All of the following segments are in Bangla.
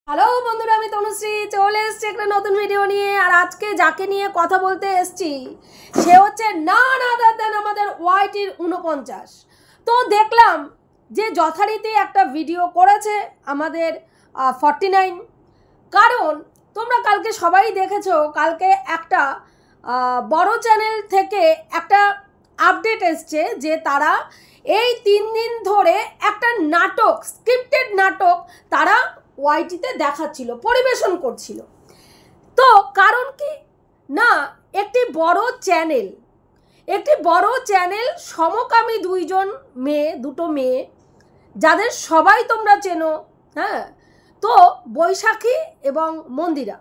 হ্যালো বন্ধুরা, আমি তনুশ্রী চলে এসেছি একটা নতুন ভিডিও নিয়ে। আর আজকে যাকে নিয়ে কথা বলতে এসেছি সে হচ্ছে নান আদার দ্যান আমাদের ওয়াইটির 49। তো দেখলাম যে যথারীতি একটা ভিডিও করেছে আমাদের 49। কারণ তোমরা কালকে সবাই দেখেছো, কালকে একটা বড় চ্যানেল থেকে একটা আপডেট এসছে যে তারা এই 3 দিন ধরে একটা নাটক, স্ক্রিপ্টেড নাটক তারা ওয়াইটিতে দেখাচ্ছিল, পরিবেশন করছিল। তো কারণ কি না, একটি বড় চ্যানেল সমকামী দুটো মেয়ে যাদের সবাই তোমরা চেনো, হ্যাঁ, তো বৈশাখী এবং মন্দিরা,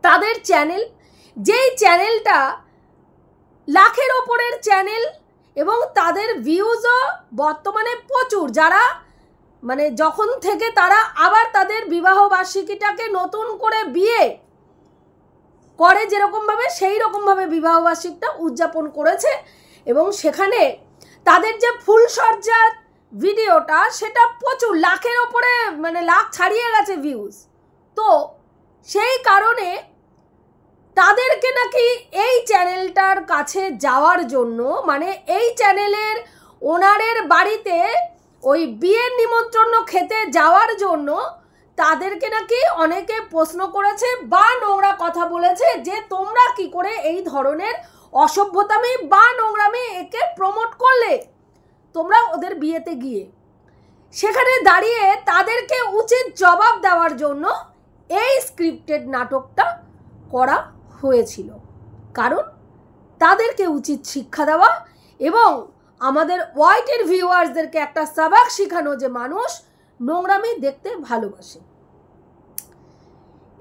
তাদের চ্যানেল, যেই চ্যানেলটা লাখের ওপরের চ্যানেল এবং তাদের ভিউজও বর্তমানে প্রচুর, যারা মানে যখন থেকে তারা আবার তাদের বিবাহ বার্ষিকীটাকে নতুন করে বিয়ে করে যেরকমভাবে সেই রকমভাবে বিবাহ বার্ষিকীটা উদযাপন করেছে। এবং সেখানে তাদের যে ফুলসজ্জার ভিডিওটা সেটা প্রচুর লাখের ওপরে, মানে লাখ ছাড়িয়ে গেছে ভিউজ। তো সেই কারণে তাদেরকে নাকি এই চ্যানেলটার কাছে যাওয়ার জন্য, মানে এই চ্যানেলের ওনারের বাড়িতে ওই বিয়ের নিমন্ত্রণ খেতে যাওয়ার জন্য তাদেরকে নাকি অনেকে প্রশ্ন করেছে বা নোংরা কথা বলেছে যে তোমরা কি করে এই ধরনের অসভ্যতামি বা নোংরামি একে প্রমোট করলে তোমরা ওদের বিয়েতে গিয়ে। সেখানে দাঁড়িয়ে তাদেরকে উচিত জবাব দেওয়ার জন্য এই স্ক্রিপ্টেড নাটকটা করা হয়েছিল। কারণ তাদেরকে উচিত শিক্ষা দেওয়া এবং আমাদের ওয়াইটির ভিউয়ার্সদেরকে একটা সাবাক শেখানো যে মানুষ নোংরামি দেখতে ভালোবাসে।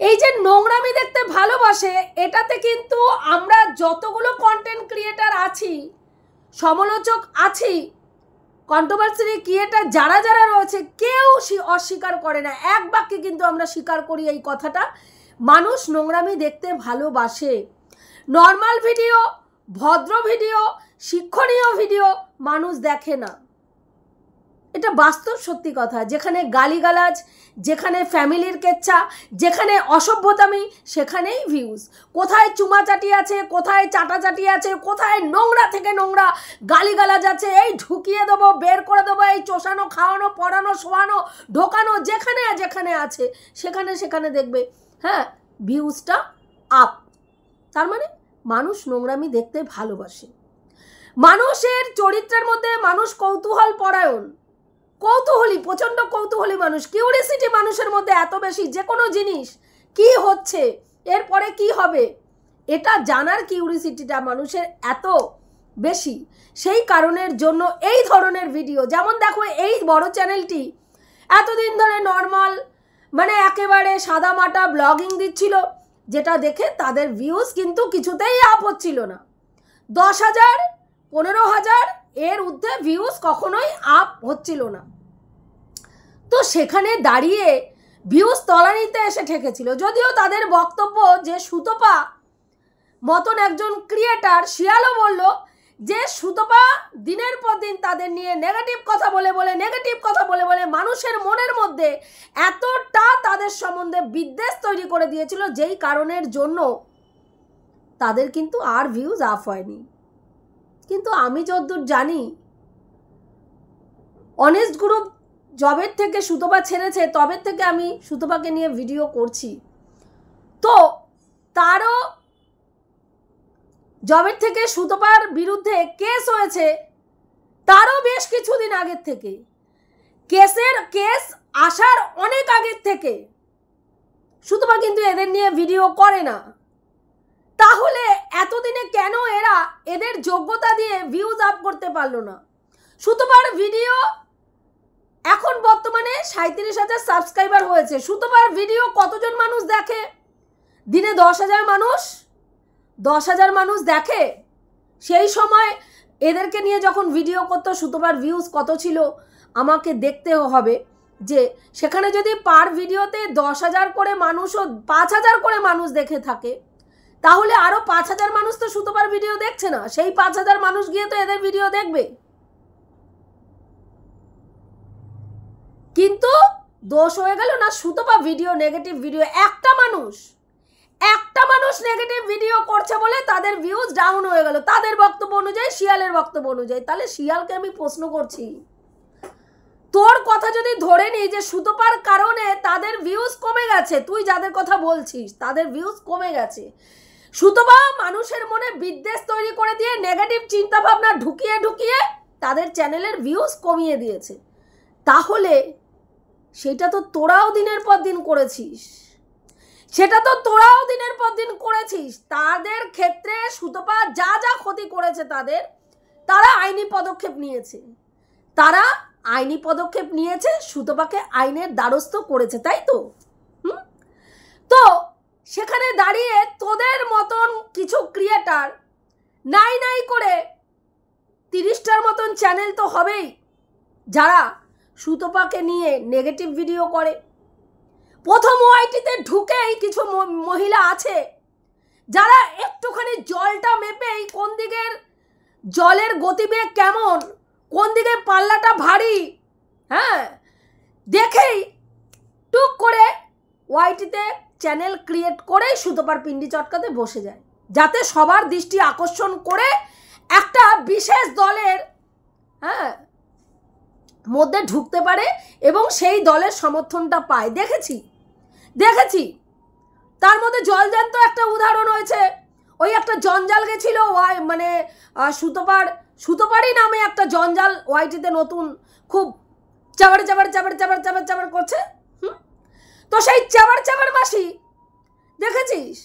এই যে নোংরামি দেখতে ভালোবাসে, এটাতে কিন্তু আমরা যতগুলো কন্টেন্ট ক্রিয়েটার আছি, সমালোচক আছি, কন্ট্রোভার্সি ক্রিয়েটার যারা যারা রয়েছে, কেউ অস্বীকার করে না। এক বাক্যে কিন্তু আমরা স্বীকার করি এই কথাটা, মানুষ নোংরামি দেখতে ভালোবাসে। নর্মাল ভিডিও, ভদ্র ভিডিও, শিক্ষণীয় ভিডিও মানুষ দেখে না, এটা বাস্তব সত্যি কথা। যেখানে গালিগালাজ, যেখানে ফ্যামিলির কেচ্ছা, যেখানে অসভ্যতামি, সেখানেই ভিউজ। কোথায় চুমাচাটি আছে, কোথায় চাটাচাটি আছে, কোথায় নোংরা থেকে নোংরা গালিগালাজ আছে, এই ঢুকিয়ে দেবো, বের করে দেবো, এই চোষানো, খাওয়ানো, পড়ানো, শোয়ানো, ঢোকানো, যেখানে যেখানে আছে সেখানে দেখবে, হ্যাঁ, ভিউজটা আপ। তার মানে মানুষ নোংরামি দেখতে ভালোবাসে। মানুষের চরিত্রের মধ্যে মানুষ কৌতূহল পরায়ণ, কৌতূহলী, প্রচণ্ড কৌতূহলী মানুষ, কিউরিসিটি মানুষের মধ্যে এত বেশি, যে কোনো জিনিস কি হচ্ছে, এরপরে কি হবে, এটা জানার কিউরিসিটিটা মানুষের এত বেশি। সেই কারণের জন্য এই ধরনের ভিডিও, যেমন দেখো এই বড় চ্যানেলটি এতদিন ধরে নর্মাল, মানে একেবারে সাদামাটা ব্লগিং দিচ্ছিল, যেটা দেখে তাদের ভিউজ কিন্তু কিছুতেই আপ হচ্ছিল না। 10,000, 15,000 এর ঊর্ধ্বে ভিউজ কখনোই আপ হচ্ছিল না। তো সেখানে দাঁড়িয়ে ভিউজ তলানিতে এসে ঠেকেছিল। যদিও তাদের বক্তব্য যে সুতপা মতন একজন ক্রিয়েটার, শিয়ালও বলল যে সুতপা দিনের পর দিন তাদের নিয়ে নেগেটিভ কথা বলে মানুষের মনের মধ্যে এতটা তাদের সম্বন্ধে বিদ্বেষ তৈরি করে দিয়েছিল, যেই কারণের জন্য তাদের কিন্তু আর ভিউজ আপ হয়নি। কিন্তু আমি যতদূর জানি, অনেস্ট গ্রুপ জবের থেকে সুতপা ছেড়েছে, তবে থেকে আমি সুতপাকে নিয়ে ভিডিও করছি, তো তারও জবের থেকে সুতপার বিরুদ্ধে কেস হয়েছে, তারও বেশ কিছুদিন আগের থেকে, কেস আসার অনেক আগের থেকে সুতপা কিন্তু এদের নিয়ে ভিডিও করে না। তাহলে এতদিনে কেন এরা এদের যোগ্যতা দিয়ে ভিউজ আপ করতে পারলো না? সুতপার ভিডিও এখন বর্তমানে 37,000 সাবস্ক্রাইবার হয়েছে। সুতপার ভিডিও কতজন মানুষ দেখে? দিনে 10,000 মানুষ দেখে। সেই সময় এদেরকে নিয়ে যখন ভিডিও করতো সুতপার ভিউজ কত ছিল আমাকে দেখতে হবে, যে সেখানে যদি পার ভিডিওতে 10,000 করে মানুষ ও 5,000 করে মানুষ দেখে থাকে, তাহলে আরও 5,000 মানুষ তো সুতপার ভিডিও দেখছে না, সেই 5,000 মানুষ গিয়ে তো এদের ভিডিও দেখবে। কিন্তু দোষ হয়ে গেল না সুতপা ভিডিও নেগেটিভ ভিডিও? একটা মানুষ নেগেটিভ ভিডিও করছে বলে তাদের ভিউজ ডাউন হয়ে গেল তাদের বক্তব্য অনুযায়ী, শিয়ালের বক্তব্য অনুযায়ী। তাহলে শিয়ালকে আমি প্রশ্ন করছি, তোর কথা যদি ধরে নিই যে সুতপার কারণে তাদের ভিউজ কমে গেছে, তুই যাদের কথা বলছিস তাদের ভিউজ কমে গেছে, সুতপা মানুষের মনে বিদ্বেষ তৈরি করে দিয়ে নেগেটিভ চিন্তা ভাবনা ঢুকিয়ে ঢুকিয়ে তাদের চ্যানেলের ভিউজ কমিয়ে দিয়েছে, তাহলে সেটা তো তোরাও দিনের পর দিন করেছিস, তাদের ক্ষেত্রে সুতপা যা যা ক্ষতি করেছে তারা আইনি পদক্ষেপ নিয়েছে, সুতপাকে আইনের দ্বারস্থ করেছে, তাই তো? তো সেখানে দাঁড়িয়ে তোদের মতন কিছু ক্রিয়েটার নাই করে 30টার মতন চ্যানেল তো হবেই যারা সুতপাকে নিয়ে নেগেটিভ ভিডিও করে। প্রথম ওয়াইটিতে ঢুকেই কিছু মহিলা আছে যারা একটুখানি জলটা মেপেই কোন দিকের জলের গতিবেগ কেমন, কোন দিকে পাল্লাটা ভারী, হ্যাঁ, দেখেই টুক করে ওয়াইটিতে চ্যানেল ক্রিয়েট করে সুতপার পিন্ডি চটকাতে বসে যায়, যাতে সবার দৃষ্টি আকর্ষণ করে একটা বিশেষ দলের মধ্যে ঢুকতে পারে এবং সেই দলের সমর্থনটা পায়। দেখেছি তার মধ্যে জলজান্ত একটা উদাহরণ হয়েছে, ওই একটা জঞ্জাল গেছিল মানে সুতপারই নামে একটা জঞ্জাল ওয়াইটিতে নতুন খুব চাবার করছে। তো সেই চাবার মাসি দেখেছিস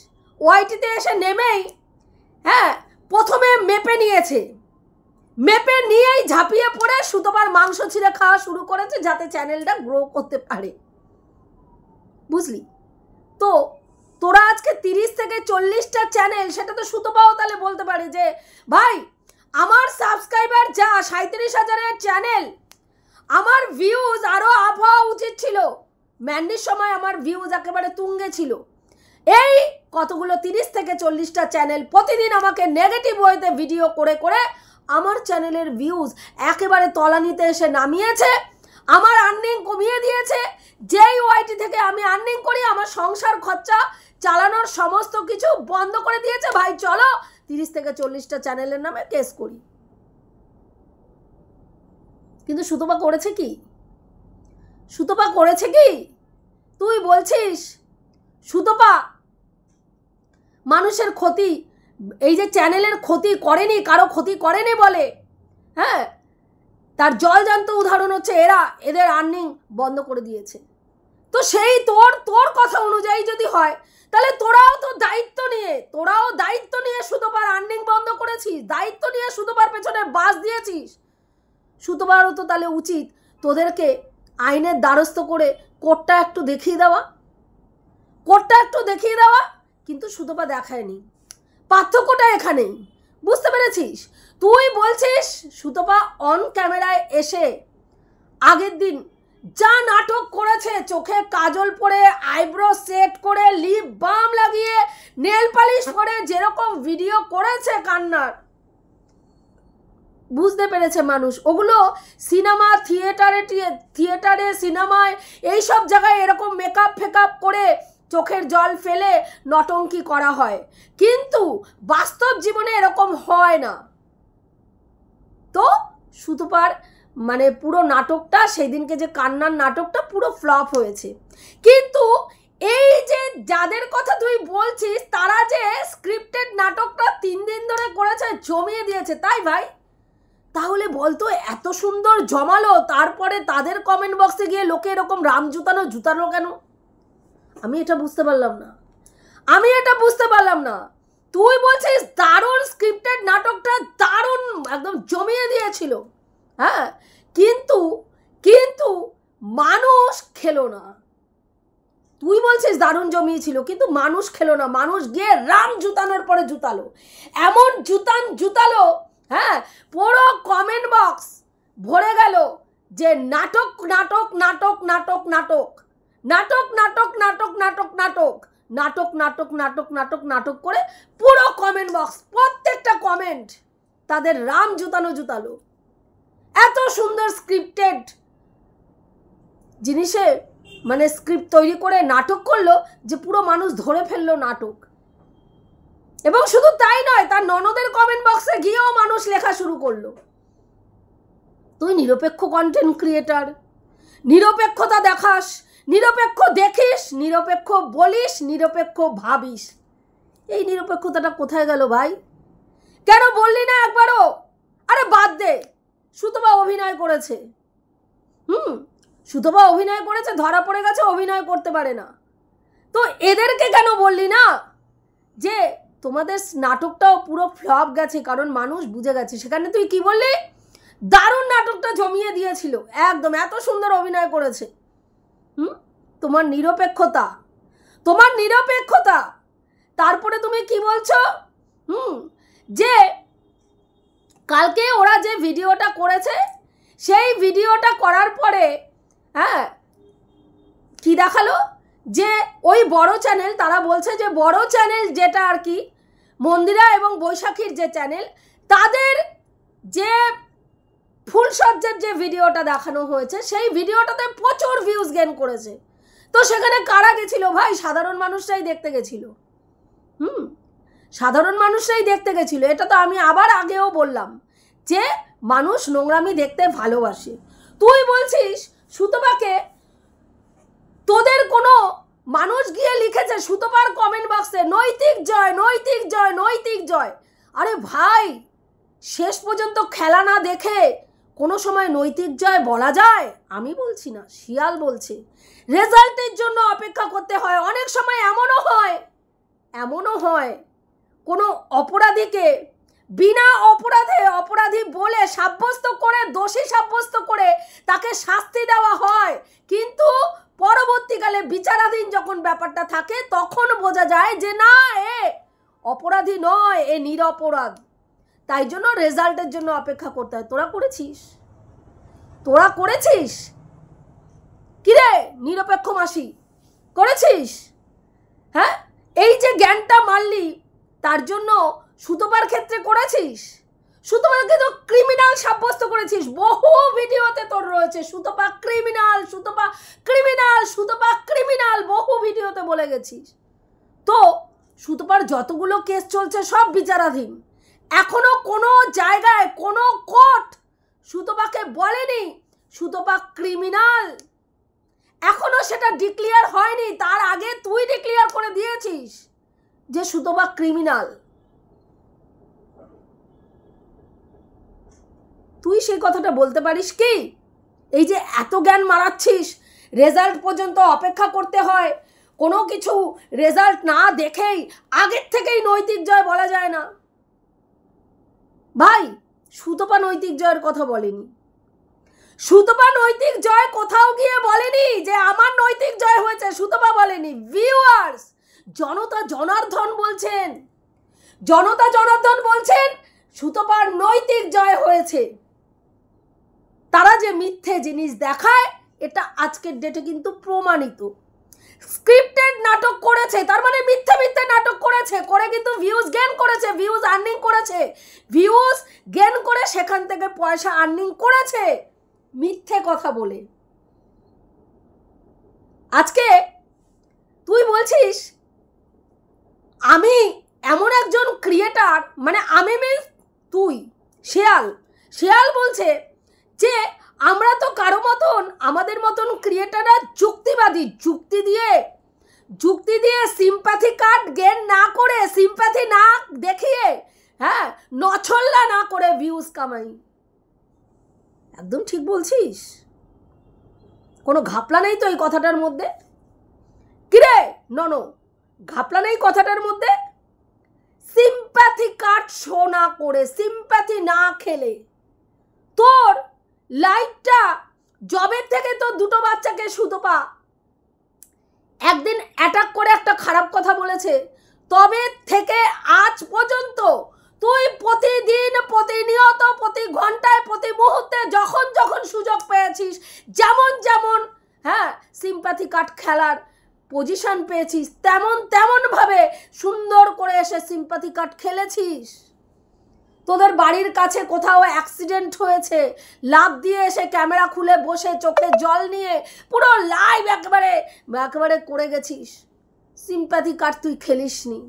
ওয়াইটিতে এসে নেমেই প্রথমে মেপে নিয়েই ঝাঁপিয়ে পড়ে সুতপার মাংস ছিঁড়ে খাওয়া শুরু করেছে যাতে চ্যানেলটা গ্রো করতে পারে, বুঝলি? তো তোরা আজকে 30 থেকে 40টা চ্যানেল, সেটা তো সুতপাও তাহলে বলতে পারে যে ভাই আমার সাবস্ক্রাইবার যা 37,000-এর চ্যানেল, আমার ভিউজ আরো আপ হওয়া উচিত ছিল, ম্যান্ডির সময় আমার ভিউজ একেবারে তুঙ্গে ছিল, এই কতগুলো 30 থেকে 40টা চ্যানেল প্রতিদিন আমাকে নেগেটিভ ওয়েতে ভিডিও করে করে আমার চ্যানেলের ভিউজ একেবারে তলানিতে এসে নামিয়েছে, আমার আর্নিং কমিয়ে দিয়েছে, যেই ওয়াইটি থেকে আমি আর্নিং করি আমার সংসার খরচা চালানোর সমস্ত কিছু বন্ধ করে দিয়েছে। ভাই চলো 30 থেকে 40টা চ্যানেলের নামে কেস করি। কিন্তু সুতপা করেছে কি? তুই বলছিস সুতপা মানুষের ক্ষতি, এই যে চ্যানেলের ক্ষতি করেনি, কারো ক্ষতি করেনি বলে, তার জলজান্ত উদাহরণ হচ্ছে এদের আর্নিং বন্ধ করে দিয়েছে। তো সেই তোর কথা অনুযায়ী যদি হয় তাহলে তোরাও দায়িত্ব নিয়ে সুতপার আর্নিং বন্ধ করেছিস, দায়িত্ব নিয়ে সুতপার পেছনে বাস দিয়েছিস। সুতপারও তো তাহলে উচিত তোদেরকে আইনের দ্বারস্থ করে কোর্টটা একটু দেখিয়ে দেওয়া, কিন্তু সুতপা দেখায়নি। পার্থক্যটা এখানেই, বুঝতে পেরেছিস? তুই বলছিস সুতপা অন ক্যামেরায় এসে আগের দিন যা নাটক করেছে, চোখে কাজল পরে, আইব্রো সেট করে, লিপ বাম লাগিয়ে, নেল পালিশ করে যেরকম ভিডিও করেছে কান্নার, বুঝতে পেরেছে মানুষ। ওগুলো সিনেমা থিয়েটারে সিনেমায় এইসব জায়গায় এরকম মেকআপ ফেকআপ করে চোখের জল ফেলে নটঙ্কি করা হয়, কিন্তু বাস্তব জীবনে এরকম হয় না। তো সুতপার মানে পুরো নাটকটা, সেই দিনকে যে কান্নার নাটকটা পুরো ফ্লপ হয়েছে। কিন্তু এই যে যাদের কথা তুই বলছিস তারা যে স্ক্রিপ্টেড নাটকটা 3 দিন ধরে করেছে, জমিয়ে দিয়েছে, তাই ভাই? তাহলে বলতো এত সুন্দর জমালো, তারপরে তাদের কমেন্ট বক্সে গিয়ে লোকে এরকম রাম জুতানো কেন? আমি এটা বুঝতে পারলাম না। তুই বলছিস দারুণ স্ক্রিপ্টেড নাটকটা দারুণ একদম জমিয়ে দিয়েছিল, কিন্তু মানুষ খেলো না। তুই বলছিস দারুণ জমিয়েছিল, কিন্তু মানুষ খেলো না। মানুষ গিয়ে রাম জুতানোর পরে জুতালো, এমন জুতালো, পুরো কমেন্ট বক্স ভরে গেল যে নাটক নাটক নাটক নাটক নাটক নাটক নাটক নাটক নাটক নাটক নাটক নাটক নাটক নাটক নাটক করে পুরো কমেন্ট বক্স, প্রত্যেকটা কমেন্ট তাদের রাম জুতালো। এত সুন্দর স্ক্রিপ্টেড জিনিসে মানে স্ক্রিপ্ট তৈরি করে নাটক করলো যে পুরো মানুষ ধরে ফেললো নাটক। এবং শুধু তাই নয়, তার ননদের কমেন্ট বক্সে গিয়েও মানুষ লেখা শুরু করলো। তুই নিরপেক্ষ কন্টেন্ট ক্রিয়েটার, নিরপেক্ষতা দেখাস, নিরপেক্ষ দেখিস, নিরপেক্ষ বলিস, নিরপেক্ষ ভাবিস, এই নিরপেক্ষতাটা কোথায় গেল ভাই? কেন বললি না একবারও? আরে বাদ দে, সুতপা অভিনয় করেছে, সুতপা অভিনয় করেছে, ধরা পড়ে গেছে, অভিনয় করতে পারে না। তো এদেরকে কেন বললি না যে তোমাদের নাটকটাও পুরো ফ্লপ গেছে, কারণ মানুষ বুঝে গেছে। সেখানে তুই কি বললি? দারুণ নাটকটা জমিয়ে দিয়েছিল, একদম এত সুন্দর অভিনয় করেছে। তোমার নিরপেক্ষতা, তোমার নিরপেক্ষতা। তারপরে তুমি কি বলছো? যে কালকে ওরা যে ভিডিওটা করেছে, সেই ভিডিওটা করার পরে কি দেখালো যে ওই বড় চ্যানেল, তারা বলছে যে বড় চ্যানেল যেটা আর কি মন্দিরা এবং বৈশাখীর যে চ্যানেল, তাদের যে ফুলসজ্জার যে ভিডিওটা দেখানো হয়েছে, সেই ভিডিওটাতে প্রচুর ভিউজ গেইন করেছে। তো সেখানে কারা গেছিল ভাই? সাধারণ মানুষরাই দেখতে গেছিল। সাধারণ মানুষরাই দেখতে গেছিল। এটা তো আমি আবার আগেও বললাম যে মানুষ নোংরামি দেখতে ভালোবাসে। তুই বলছিস সুতপাকে তোদের কোনো মানুষ গিয়ে লিখেছে সুতপার কমেন্ট বক্সে নৈতিক জয়, নৈতিক জয়, নৈতিক জয়। আরে ভাই, শেষ পর্যন্ত খেলা না দেখে কোনো সময় নৈতিক জয় বলা যায়? আমি বলছি না, শিয়াল বলছে। রেজাল্টের জন্য অপেক্ষা করতে হয়। অনেক সময় এমনও হয় কোনো অপরাধীকে বিনা অপরাধে অপরাধী বলে সাব্যস্ত করে, দোষী সাব্যস্ত করে তাকে শাস্তি দেওয়া হয়, কিন্তু পরবর্তীকালে বিচারাধীন যখন ব্যাপারটা থাকে তখন বোঝা যায় যে না, এ অপরাধী নয়, এ নিরপরাধ। তাই জন্য রেজাল্টের জন্য অপেক্ষা করতে হয়। তোরা করেছিস? তোরা করেছিস কিরে নিরপেক্ষ মাসি? করেছিস? হ্যাঁ, এই যে জ্ঞানটা মারলি তার জন্য সুতপার ক্ষেত্রে করেছিস। সুতপাকে তো ক্রিমিনাল সাব্যস্ত করেছিস। বহু ভিডিওতে তোর রয়েছে Sutapa criminal, Sutapa criminal, Sutapa criminal, বহু ভিডিওতে বলে গেছিস। তো সুতপার যতগুলো কেস চলছে সব বিচারাধীন। এখনো কোনো জায়গায় কোনো কোর্ট সুতপাকে বলেনি সুতপা ক্রিমিনাল। এখনো সেটা ডিক্লিয়ার হয়নি। তার আগে তুই ডিক্লিয়ার করে দিয়েছিস যে সুতপা ক্রিমিনাল। তুই সেই কথাটা বলতে পারিস কি? এই যে এত জ্ঞান মারাচ্ছিস, রেজাল্ট পর্যন্ত অপেক্ষা করতে হয়, কোনো কিছু রেজাল্ট না দেখেই আগের থেকেই নৈতিক জয় বলা যায় না। ভাই, সুতপা নৈতিক জয়ের কথা বলেনি। সুতপা নৈতিক জয় কোথাও গিয়ে বলেনি যে আমার নৈতিক জয় হয়েছে। সুতপা বলেনি। ভিউয়ার্স, জনতা জনার্দন বলছেন, জনতা জনার্দন বলছেন সুতপার নৈতিক জয় হয়েছে। তারা যে মিথ্যে জিনিস দেখায় এটা আজকের ডেটে কিন্তু প্রমাণিত। স্ক্রিপ্টেড নাটক করেছে, তার মানে মিথ্যে মিথ্যে নাটক করেছে, করে কিন্তু ভিউজ গেইন করেছে, ভিউজ আর্নিং করেছে, ভিউজ গেইন করে সেখান থেকে পয়সা আর্নিং করেছে মিথ্যে কথা বলে। আজকে তুই বলছিস আমি এমন একজন ক্রিয়েটার, মানে আমি তুই শিয়াল, শিয়াল বলছে যে আমরা তো কারো মতন, আমাদের মতন ক্রিয়েটাররা যুক্তিবাদী, যুক্তি দিয়ে সিম্প্যাথি কার্ড গেন না করে, সিম্প্যাথি না দেখিয়ে, হ্যাঁ, নছল্লা না করে ভিউজ কামাই। একদম ঠিক বলছিস, কোনো ঘাপলা নেই তো এই কথাটার মধ্যে? কিরে ননো, ঘাপলা নেই কথাটার মধ্যে? সিম্প্যাথি কার্ড শো না করে, সিম্প্যাথি না খেলে তোর লাইফটা জবের থেকে তো দুটো বাচ্চাকে সুতপা একদিন অ্যাটাক করে একটা খারাপ কথা বলেছে, তবে থেকে আজ পর্যন্ত তুই প্রতিদিন, প্রতিনিয়ত, প্রতি ঘন্টায়, প্রতি মুহূর্তে যখন যখন সুযোগ পেয়েছিস, যেমন যেমন হ্যাঁ সিম্প্যাথি কার্ড খেলার পজিশন পেয়েছিস, তেমন তেমনভাবে সুন্দর করে এসে সিম্প্যাথি কার্ড খেলেছিস। তোদের বাড়ির কাছে কোথাও অ্যাক্সিডেন্ট হয়েছে, লাফ দিয়ে এসে ক্যামেরা খুলে বসে চোখে জল নিয়ে পুরো লাইভ একেবারে করে গেছিস। সিম্প্যাথি কার্ড তুই খেলিসনি,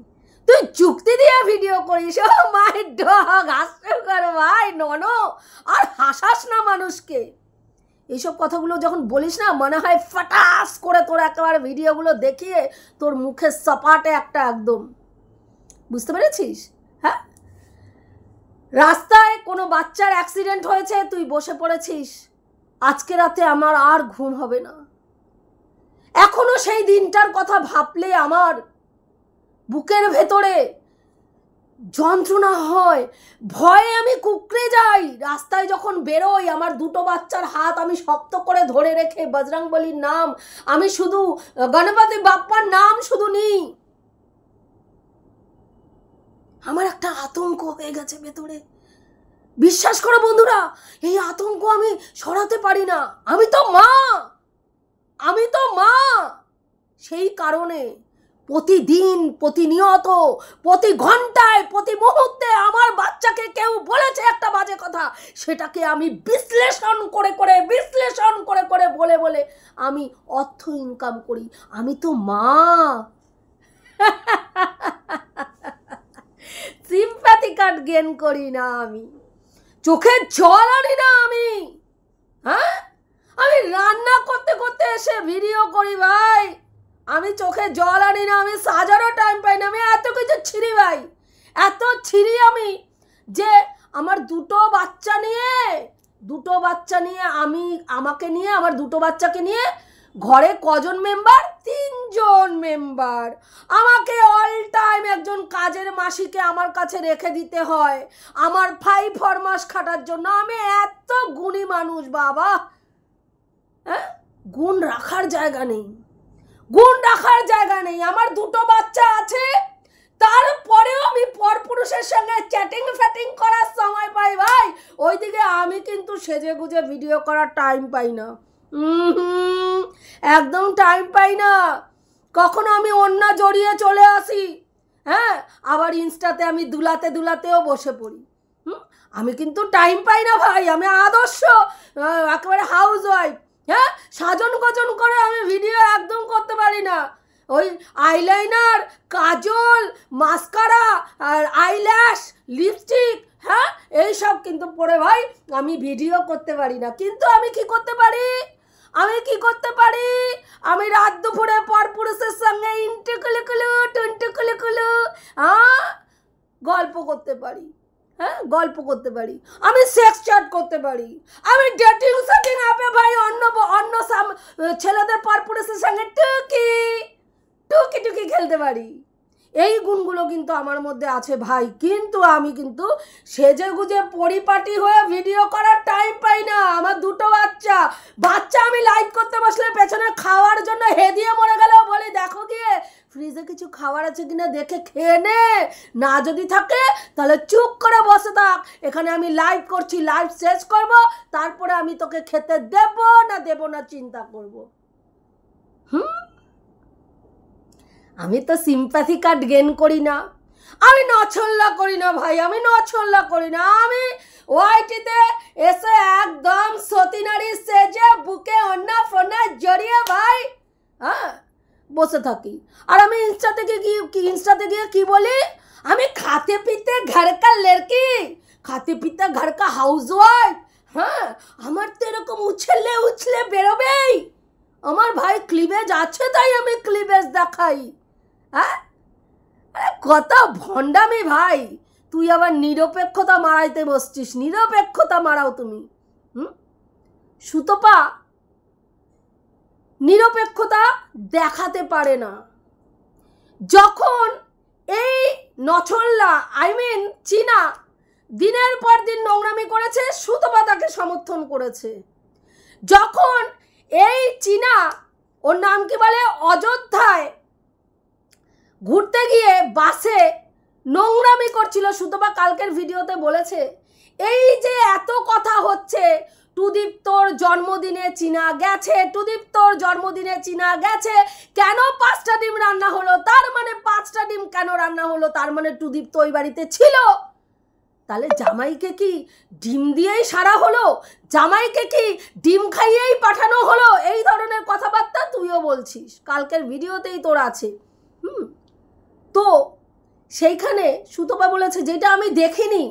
তুই যুক্তি দিয়ে ভিডিও করিস। ও মাই ডগ, হাস্যকর ভাই ননো, আর হাসাস না মানুষকে। এইসব কথাগুলো যখন বলিস না, মনে হয় ফাটাস করে তোর একেবারে ভিডিওগুলো দেখিয়ে তোর মুখের সপাটে একটা একদম, বুঝতে পেরেছিস? হ্যাঁ, রাস্তায় কোনো বাচ্চার অ্যাক্সিডেন্ট হয়েছে, তুই বসে পড়েছিস আজকে রাতে আমার আর ঘুম হবে না। এখনো সেই দিনটার কথা ভাবলে আমার বুকের ভেতরে যন্ত্রণা হয়, ভয়ে আমি কুকড়ে যাই। রাস্তায় যখন বেরোই, আমার দুটো বাচ্চার হাত আমি শক্ত করে ধরে রেখে বজরংবলীর নাম, আমি শুধু গণপতি বাপ্পার নাম শুধু নিই, আমার একটা আতঙ্ক হয়ে গেছে ভেতরে। বিশ্বাস করো বন্ধুরা, এই আতঙ্ক আমি সরাতে পারি না। আমি তো মা, সেই কারণে প্রতিদিন, প্রতিনিয়ত, প্রতি ঘন্টায়, প্রতি মুহূর্তে আমার বাচ্চাকে কেউ বলেছে একটা বাজে কথা, সেটাকে আমি বিশ্লেষণ করে বলে আমি অর্থ ইনকাম করি। আমি তো মা। সিম্প্যাথি কার্ড গেন করি না আমি, চোখে জল আনি না আমি। হ্যাঁ, আমি রান্না করতে করতে এসে ভিডিও করি ভাই, আমি চোখে জল আনি না, আমি সাজারও টাইম পাই না। আমি এত কিছু ছিঁড়ি ভাই, এত ছিঁড়ি আমি, যে আমার দুটো বাচ্চা নিয়ে আমি, আমাকে নিয়ে, আমার দুটো বাচ্চাকে নিয়ে ঘরে কজন মেম্বার? 3 জন মেম্বার। আমাকে অল টাইম একজন কাজের মাসিকে আমার কাছে রেখে দিতে হয় আমার 5 ফরমাস খাটার জন্য। আমি এত গুণী মানুষ বাবা, হ্যাঁ, গুণ রাখার জায়গা নেই। আমার দুটো বাচ্চা আছে, তারপরেও আমি পরপুরুষের সঙ্গে চ্যাটিং ফ্যাটিং করার সময় পাই ভাই। ওইদিকে আমি কিন্তু সেজে গুজে ভিডিও করার টাইম পাই না, একদম টাইম পাই না। কখনো আমি ওড়না জড়িয়ে চলে আসি, হ্যাঁ, আবার ইনস্টাতে আমি দুলাতেও বসে পড়ি। আমি কিন্তু টাইম পাই না ভাই। আমি আদর্শ একেবারে হাউস ওয়াইফ। হ্যাঁ, সাজন গজন করে আমি ভিডিও একদম করতে পারি না। ওই আইলাইনার, কাজল, মাস্কারা আর আইল্যাশ, লিপস্টিক, হ্যাঁ, এইসব কিন্তু পরে ভাই আমি ভিডিও করতে পারি না। কিন্তু আমি কি করতে পারি? আমি রাত দুপুরে পরপুরুষের সঙ্গে টুনটুকুলু গল্প করতে পারি। হ্যাঁ, গল্প করতে পারি, আমি সেক্স চ্যাট করতে পারি, আমি ডেটিং সেটিং অ্যাপে ভাই অন্য ছেলেদের পরপুরুষের সঙ্গে টুকি খেলতে পারি। এই গুণগুলো কিন্তু আমার মধ্যে আছে ভাই। কিন্তু আমি কিন্তু সেজে গুজে পরিপাটি হয়ে ভিডিও করার টাইম পাই না। আমার দুটো বাচ্চা আমি লাইভ করতে বসলে পেছনে খাওয়ার জন্য হেদিয়ে মরে গেলেও বলি, দেখো গিয়ে ফ্রিজে কিছু খাবার আছে কিনা দেখে খেয়ে নে, না যদি থাকে তাহলে চুপ করে বসে থাক। এখানে আমি লাইভ করছি, লাইভ শেষ করব, তারপরে আমি তোকে খেতে দেব না চিন্তা করব। আমি তো সিম্প্যাথি কার্ড গেন করি না, আমি নছল্লা করি না ভাই, আমি ওয়াইটিতে এসে একদম সতীনারী সেজে বুকে অন্না ফোনা জড়িয়ে ভাই, হ্যাঁ, বসে থাকি। আর আমি ইনস্টাতে গিয়ে কি বলি? আমি খাতে পিতে ঘর কা লড়কি, খাতে পিতে ঘর কা হাউস ওয়াইফ। হ্যাঁ, আমার তো এরকম উছলে বেরোবেই। আমার ভাই ক্লিভেজ আছে, তাই আমি ক্লিভেজ দেখাই। হ্যাঁ, কত ভণ্ডামি ভাই। তুই আবার নিরপেক্ষতা মারাইতে বসছিস। নিরপেক্ষতা মারাও তুমি। সুতপা নিরপেক্ষতা দেখাতে পারে না। যখন এই নছল্লা চীনা দিনের পর দিন নোংরামি করেছে, সুতপা তাকে সমর্থন করেছে। যখন এই চীনা, ওর নাম কি বলে, অযোধ্যায় ঘুরতে গিয়ে বাসে নোংরামি করছিল, সুতপা কালকের ভিডিওতে বলেছে, এই যে এত কথা হচ্ছে, টুদীপ তোর জন্মদিনে চীনা গেছে, কেন 5টা ডিম রান্না হলো, তার মানে 5টা ডিম কেন রান্না হলো, তার মানে টুদীপ তো ওই বাড়িতে ছিল। তাহলে জামাইকে কি ডিম দিয়েই সারা হলো, জামাইকে কি ডিম খাইয়েই পাঠানো হলো, এই ধরনের কথাবার্তা তুইও বলছিস, কালকের ভিডিওতেই তোর আছে। তো সেইখানে সুতপা বলেছে, যেটা আমি দেখিনি,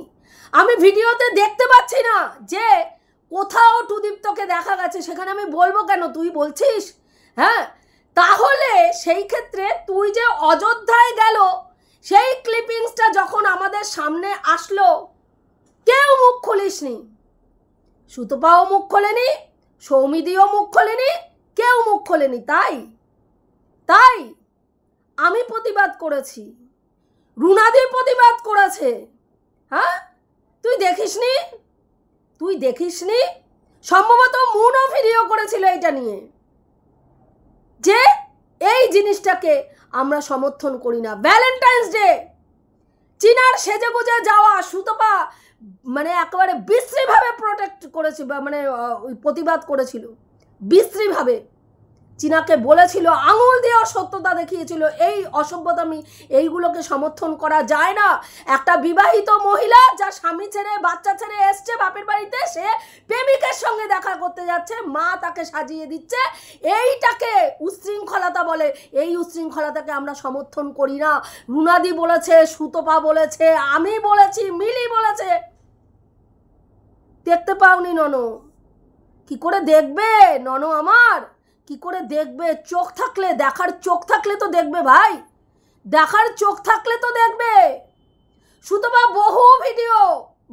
আমি ভিডিওতে দেখতে পাচ্ছি না যে কোথাও টুদীপ্তকে দেখা গেছে, সেখানে আমি বলবো কেন, তুই বলছিস? হ্যাঁ, তাহলে সেই ক্ষেত্রে তুই যে অযোধ্যায় গেল সেই ক্লিপিংসটা যখন আমাদের সামনে আসলো, কেউ মুখ খুলিসনি, সুতপাও মুখ খোলেনি, সৌমিদিও মুখ খোলেনি, কেউ মুখ খোলেনি। তাই আমি প্রতিবাদ করেছি, রুনাদি প্রতিবাদ করেছে। হ্যাঁ, তুই দেখিসনি? সম্ভবত মুনও ভিডিও করেছিল এটা নিয়ে, যে এই জিনিসটাকে আমরা সমর্থন করি না। ভ্যালেন্টাইন্স ডে চীনার সেজে গুজে যাওয়া সুতপা মানে একেবারে বিশ্রীভাবে প্রোটেক্ট করেছে, মানে প্রতিবাদ করেছিল বিশ্রীভাবে। চীনাকে বলেছিল, আঙুল দিয়ে সত্যতা দেখিয়েছিল, এই অসভ্যতামি, এইগুলোকে সমর্থন করা যায় না। একটা বিবাহিত মহিলা যার স্বামী ছেড়ে বাচ্চা ছেড়ে এসছে বাপের বাড়িতে, সে প্রেমিকের সঙ্গে দেখা করতে যাচ্ছে, মা তাকে সাজিয়ে দিচ্ছে, এইটাকে উচ্ছৃঙ্খলতা বলে। এই উচ্ছৃঙ্খলতাকে আমরা সমর্থন করি না। রুনাদি বলেছে, সুতপা বলেছে, আমি বলেছি, মিলি বলেছে। দেখতে পাওনি ননো? কি করে দেখবে ননো আমার? কি করে দেখবে? চোখ থাকলে, দেখার চোখ থাকলে তো দেখবে ভাই, দেখার চোখ থাকলে তো দেখবে। সুতপা বহু ভিডিও,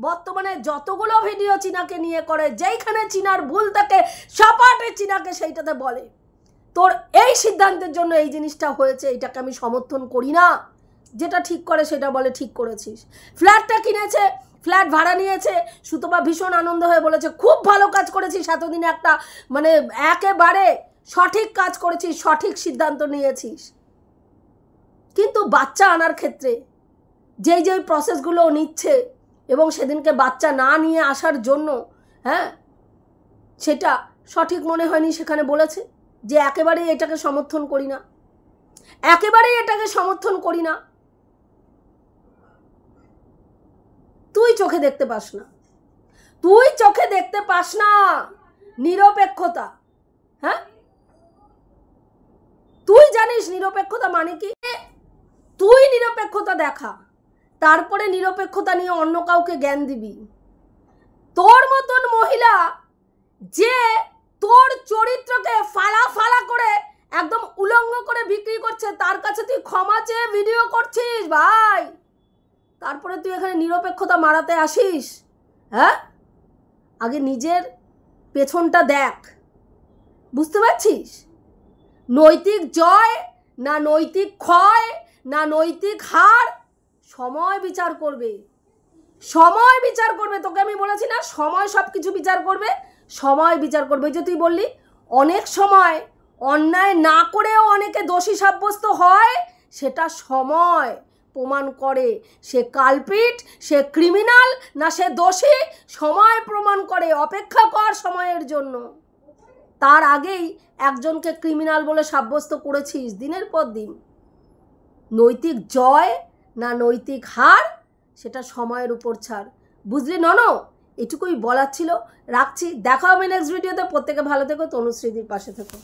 বর্তমানে যতগুলো ভিডিও চীনাকে নিয়ে করে, যেইখানে চীনার ভুল থাকে সাপাটে চীনাকে সেইটাতে বলে, তোর এই সিদ্ধান্তের জন্য এই জিনিসটা হয়েছে, এটাকে আমি সমর্থন করি না। যেটা ঠিক করে সেটা বলে ঠিক করেছিস। ফ্ল্যাটটা কিনেছে, ফ্ল্যাট ভাড়া নিয়েছে, সুতপা ভীষণ আনন্দ হয়ে বলেছে, খুব ভালো কাজ করেছিস, এতদিনে একটা মানে একেবারে সঠিক কাজ করেছিস, সঠিক সিদ্ধান্ত নিয়েছিস। কিন্তু বাচ্চা আনার ক্ষেত্রে যেই প্রসেসগুলো নিচ্ছে, এবং সেদিনকে বাচ্চা না নিয়ে আসার জন্য, হ্যাঁ, সেটা সঠিক মনে হয়নি। সেখানে বলেছে যে একেবারেই এটাকে সমর্থন করি না, একেবারেই এটাকে সমর্থন করি না। তুই চোখে দেখতে পাস না, তুই চোখে দেখতে পাস না নিরপেক্ষতা। হ্যাঁ, তুই জানিস নিরপেক্ষতা মানে কি? তুই নিরপেক্ষতা দেখা, তারপরে নিরপেক্ষতা নিয়ে অন্য কাউকে জ্ঞান দিবি। তোর মতন মহিলা যে তোর চরিত্রকে ফালা ফালা করে একদম উলঙ্গ করে বিক্রি করছে, তার কাছে তুই ক্ষমা চেয়ে ভিডিও করছিস ভাই, তারপরে তুই এখানে নিরপেক্ষতা মারাতে আসিস? হ্যাঁ, আগে নিজের পেছনটা দেখ, বুঝতে পারছিস? নৈতিক জয় না নৈতিক ক্ষয় না নৈতিক হার, সময় বিচার করবে, সময় বিচার করবে। তোকে আমি বলেছি না, সময় সব কিছু বিচার করবে, সময় বিচার করবে। যে তুই বললি অনেক সময় অন্যায় না করেও অনেকে দোষী সাব্যস্ত হয়, সেটা সময় প্রমাণ করে সে কালপিট, সে ক্রিমিনাল না সে দোষী, সময় প্রমাণ করে। অপেক্ষা কর সময়ের জন্য। তার আগেই একজনকে ক্রিমিনাল বলে সাব্যস্ত করেছিস দিনের পর দিন। নৈতিক জয় না নৈতিক হার, সেটা সময়ের উপর ছাড়, বুঝলি ননো? এটুকুই বলার ছিল, রাখছি। দেখা হবে নেক্সট ভিডিওতে। প্রত্যেকে ভালো থেকো, তনুশ্রীদির পাশে থেকো।